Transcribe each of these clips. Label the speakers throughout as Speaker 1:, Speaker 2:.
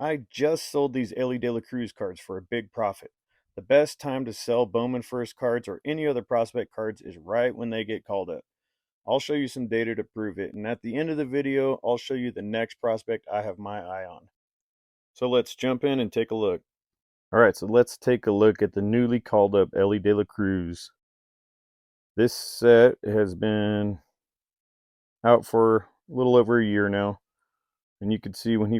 Speaker 1: I just sold these Ellie De La Cruz cards for a big profit. The best time to sell Bowman first cards or any other prospect cards is right when they get called up. I'll show you some data to prove it, and at the end of the video, I'll show you the next prospect I have my eye on. So let's jump in and take a look. All right, so let's take a look at the newly called up Ellie De La Cruz. This set has been out for a little over a year now, and you can see when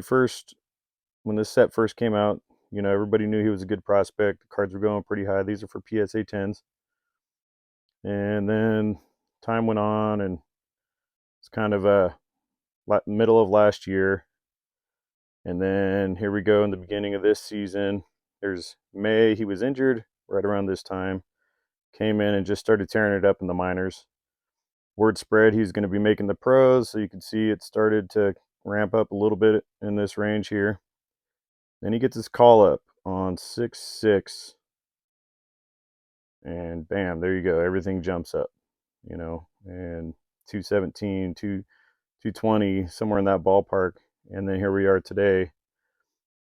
Speaker 1: this set first came out, everybody knew he was a good prospect. The cards were going pretty high. These are for PSA 10s. And then time went on, and it's kind of middle of last year. And then here we go in the beginning of this season. There's May. He was injured right around this time. Came in and just started tearing it up in the minors. Word spread he's going to be making the pros, so you can see it started to ramp up a little bit in this range here. Then he gets his call up on 6-6, and bam, there you go. Everything jumps up, and 217, 220, somewhere in that ballpark. And then here we are today,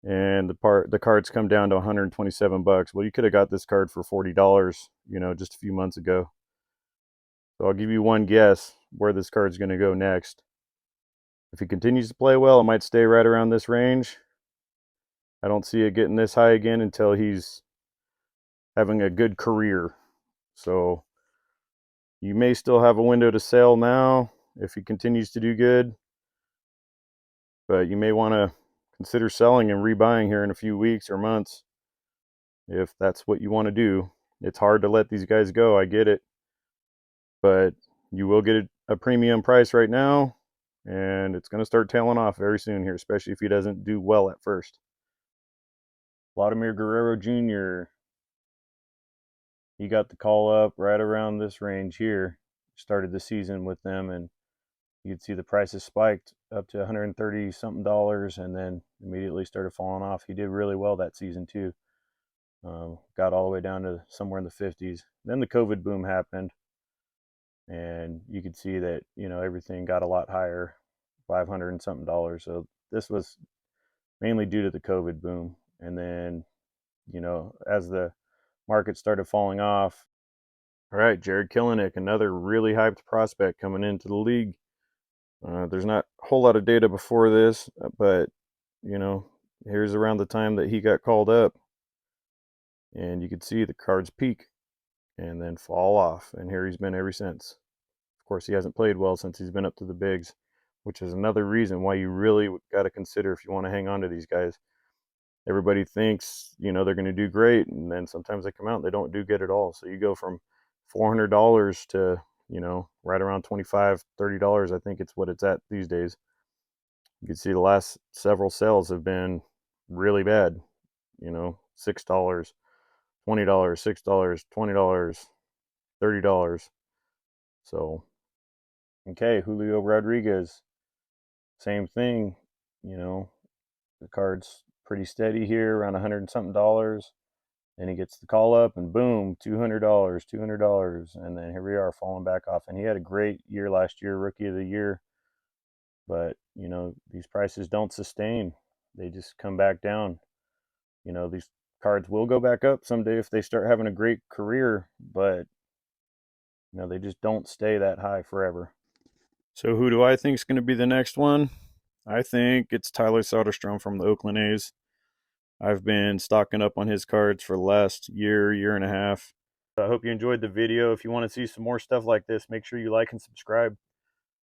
Speaker 1: and the cards come down to 127 bucks. Well, you could have got this card for $40, just a few months ago. So I'll give you one guess where this card's going to go next. If he continues to play well, it might stay right around this range. I don't see it getting this high again until he's having a good career. So you may still have a window to sell now if he continues to do good, but you may want to consider selling and rebuying here in a few weeks or months if that's what you want to do. It's hard to let these guys go, I get it, but you will get a premium price right now, and it's going to start tailing off very soon here, especially if he doesn't do well at first. Vladimir Guerrero Jr., he got the call up right around this range here. Started the season with them, and you could see the prices spiked up to 130 something dollars, and then immediately started falling off. He did really well that season too. Got all the way down to somewhere in the 50s. Then the COVID boom happened, and you could see that everything got a lot higher, 500 and something dollars. So this was mainly due to the COVID boom. And then as the market started falling off, all right, Jared Killenick, another really hyped prospect coming into the league. There's not a whole lot of data before this, but here's around the time that he got called up, and you could see the cards peak and then fall off, and here he's been ever since. Of course, he hasn't played well since he's been up to the bigs, which is another reason why you really got to consider if you want to hang on to these guys. Everybody thinks they're going to do great, and then sometimes they come out and they don't do good at all. So you go from $400 to right around $25-30. I think it's what it's at these days. You can see the last several sales have been really bad. $6, $20, $6, $20, $30. So okay, Julio Rodriguez, same thing. The card's pretty steady here, around 100 and something dollars. Then he gets the call up, and boom, $200, $200, and then here we are falling back off. And he had a great year last year, rookie of the year. But these prices don't sustain; they just come back down. These cards will go back up someday if they start having a great career, but they just don't stay that high forever. So who do I think is going to be the next one? I think it's Tyler Soderstrom from the Oakland A's. I've been stocking up on his cards for the last year and a half. I hope you enjoyed the video. If you want to see some more stuff like this, make sure you like and subscribe.